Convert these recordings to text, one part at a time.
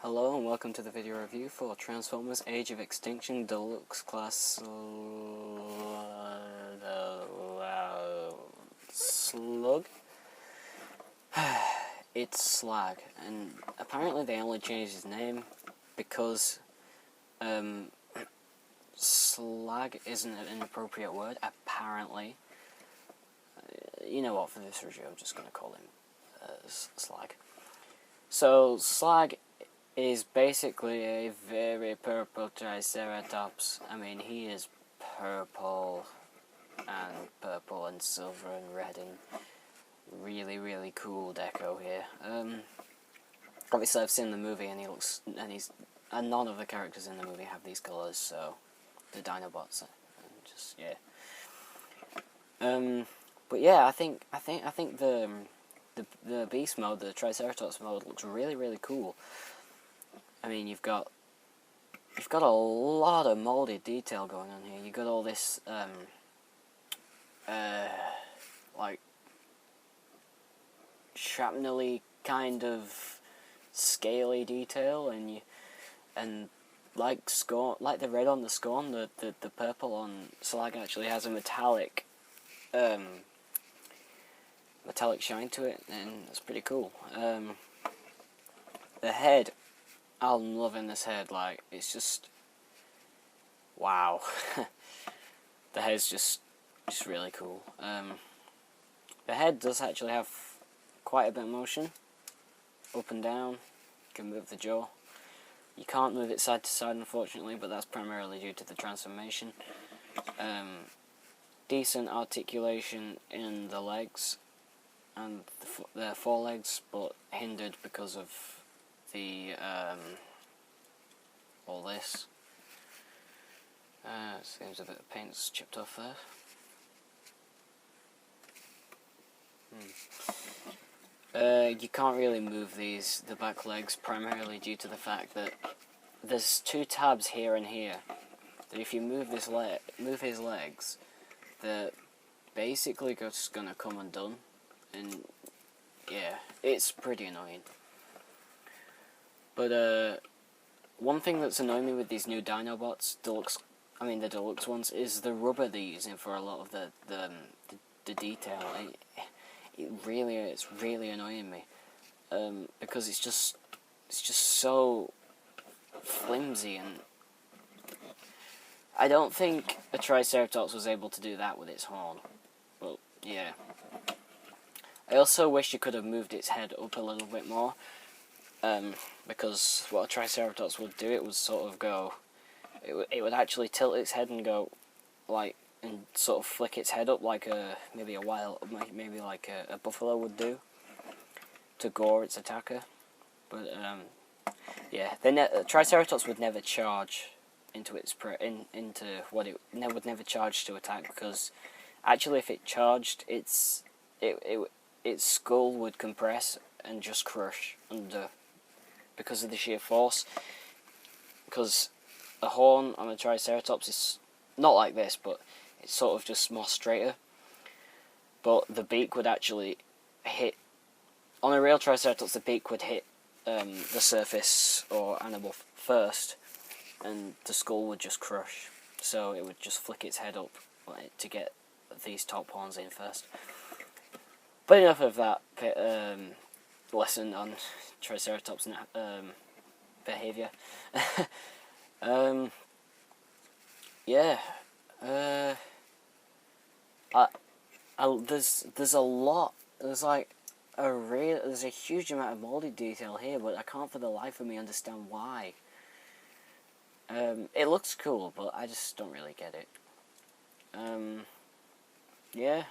Hello and welcome to the video review for Transformers Age of Extinction Deluxe Class Slug. It's Slag, and apparently they only changed his name because slag isn't an appropriate word, apparently. You know what, for this review I'm just going to call him Slag. So, Slag is basically a very purple Triceratops. I mean, he is purple and silver and red and really cool deco here. Obviously I've seen the movie and and none of the characters in the movie have these colours, so the Dinobots, just yeah. But yeah, I think the beast mode, the Triceratops mode, looks really cool. I mean, you've got a lot of molded detail going on here. You've got all this like shrapnel-y kind of scaly detail, and like the red on the Scorn, the purple on Slag actually has a metallic shine to it, and it's pretty cool. The head, I'm loving this head. Like, it's just wow. The head's just really cool. The head does actually have quite a bit of motion, up and down. You can move the jaw. You can't move it side to side, unfortunately, but that's primarily due to the transformation. Decent articulation in the legs and the forelegs, but hindered because of the all this. Seems a bit of paint's chipped off there. You can't really move the back legs, primarily due to the fact that there's two tabs here and here. That if you move his legs, they're basically just gonna come undone, and yeah, it's pretty annoying. But one thing that's annoying me with these new Dinobots, the Deluxe ones, is the rubber they're using for a lot of the detail. It's really annoying me, because it's just so flimsy, and I don't think a Triceratops was able to do that with its horn. But yeah, I also wish you could have moved its head up a little bit more, because what a Triceratops would do, it would sort of go, it would actually tilt its head and go like, and sort of flick its head up like maybe like a buffalo would do to gore its attacker. But yeah, Triceratops would never charge into would never charge to attack, because actually if it charged, its skull would compress and just crush under, because of the sheer force. Because the horn on a Triceratops is not like this, but it's sort of just more straighter. But the beak would actually hit, on a real Triceratops, the beak would hit the surface or animal first, and the skull would just crush. So it would just flick its head up to get these top horns in first. But enough of that lesson on Triceratops behaviour. Yeah. There's a lot. There's a huge amount of molded detail here, but I can't for the life of me understand why. It looks cool, but I just don't really get it. Yeah.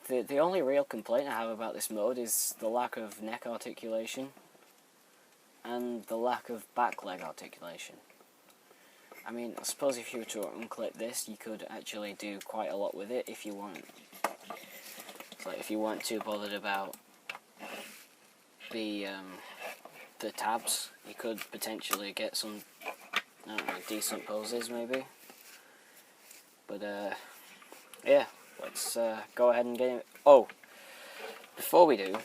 The only real complaint I have about this mode is the lack of neck articulation and the lack of back leg articulation. I mean, I suppose if you were to unclip this, you could actually do quite a lot with it if you want. Like, if you weren't too bothered about the tabs, you could potentially get some, I don't know, decent poses maybe. But yeah, let's go ahead and get it. Oh, before we do,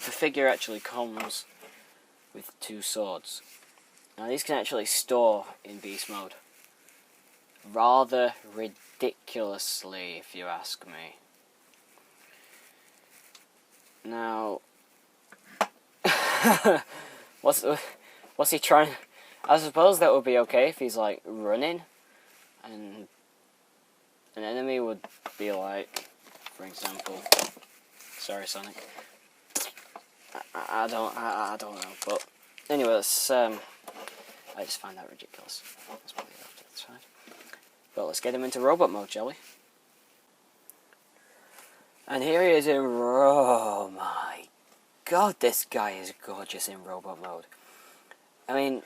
the figure actually comes with 2 swords. Now these can actually store in beast mode. Rather ridiculously, if you ask me. Now, what's he trying? I suppose that would be okay if he's like running, and an enemy would be like, for example, sorry Sonic. I don't know, but anyway, let's, I just find that ridiculous. Let's put it off to the side. But let's get him into robot mode, shall we? And here he is in oh my god, this guy is gorgeous in robot mode. I mean,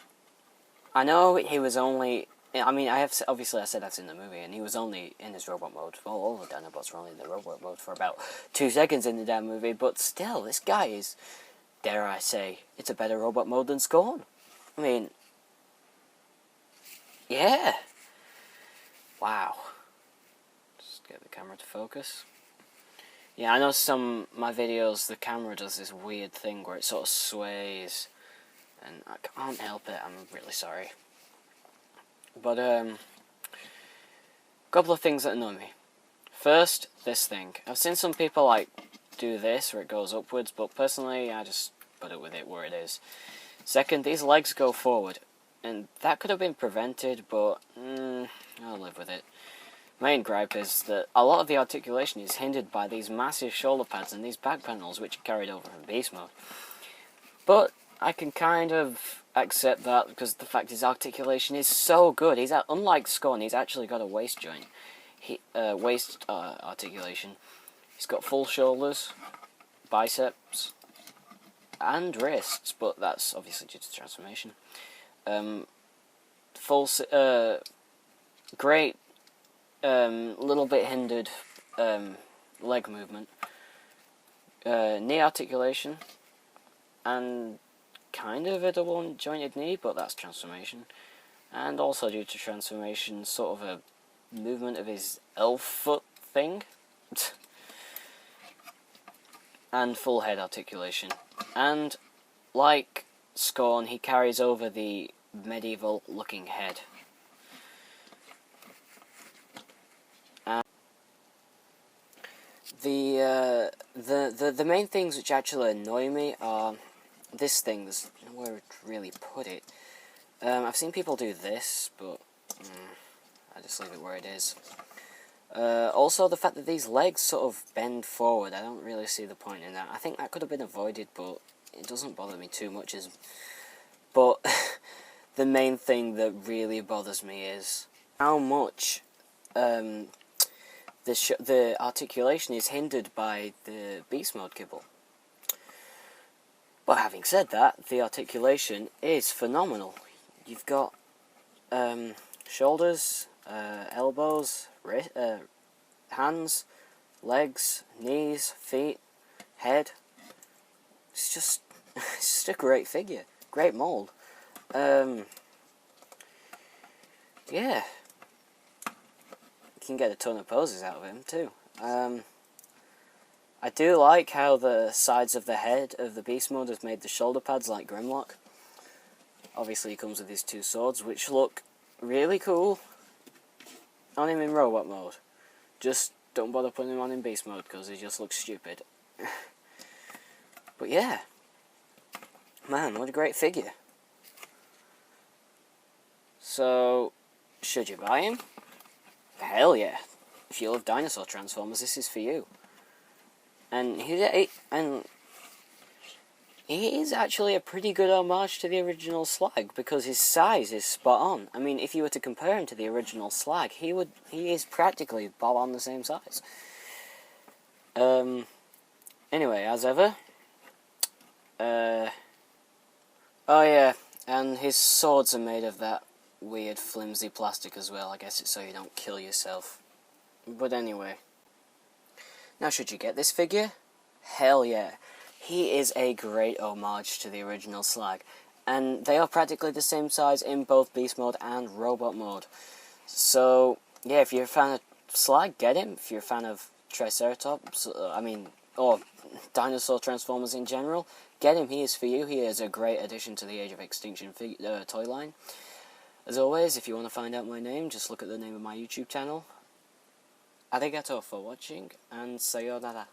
I know he was only, I mean, obviously I said I've seen the movie, and he was only in his robot mode. Well, all the Dinobots were only in the robot mode for about 2 seconds in the damn movie, but still, this guy is, dare I say, it's a better robot mode than Scorn. I mean, yeah. Wow. Just get the camera to focus. Yeah, I know my videos, the camera does this weird thing where it sort of sways, and I can't help it, I'm really sorry. But, couple of things that annoy me. First, this thing. I've seen some people, like, do this, where it goes upwards, but personally, I just put it with it where it is. Second, these legs go forward, and that could have been prevented, but, I'll live with it. Main gripe is that a lot of the articulation is hindered by these massive shoulder pads and these back panels, which are carried over from beast mode. But I can kind of accept that because the fact his articulation is so good. He's unlike Scorn, he's actually got a waist joint, waist articulation. He's got full shoulders, biceps, and wrists, but that's obviously due to transformation. Great. Little bit hindered leg movement, knee articulation, and kind of a double jointed knee, but that's transformation. And also due to transformation, sort of a movement of his elf foot thing. And full head articulation. And like Scorn, he carries over the medieval looking head. The main things which actually annoy me are this thing. There's nowhere to really put it. I've seen people do this, but I just leave it where it is. Also, the fact that these legs sort of bend forward, I don't really see the point in that. I think that could have been avoided, but it doesn't bother me too much. But the main thing that really bothers me is how much the articulation is hindered by the beast mode kibble. But having said that, the articulation is phenomenal. You've got shoulders, elbows, hands, legs, knees, feet, head. It's just a great figure, great mold. Yeah. You can get a ton of poses out of him too. I do like how the sides of the head of the beast mode has made the shoulder pads like Grimlock. Obviously he comes with his 2 swords, which look really cool on him in robot mode. Just don't bother putting him on in beast mode because he just looks stupid. But yeah, man, what a great figure. So, should you buy him? Hell yeah. If you love dinosaur transformers, this is for you. And he is actually a pretty good homage to the original Slag, because his size is spot on. I mean, if you were to compare him to the original Slag, he is practically bob on the same size. Anyway, as ever. Oh yeah, and his swords are made of that weird flimsy plastic as well. I guess it's so you don't kill yourself. But anyway. Now, should you get this figure? Hell yeah. He is a great homage to the original Slag. And they are practically the same size in both Beast Mode and Robot Mode. So, yeah, if you're a fan of Slag, get him. If you're a fan of Triceratops, or dinosaur Transformers in general, get him. He is for you. He is a great addition to the Age of Extinction toy line. As always, if you want to find out my name, just look at the name of my YouTube channel. Arigato for watching, and sayonara.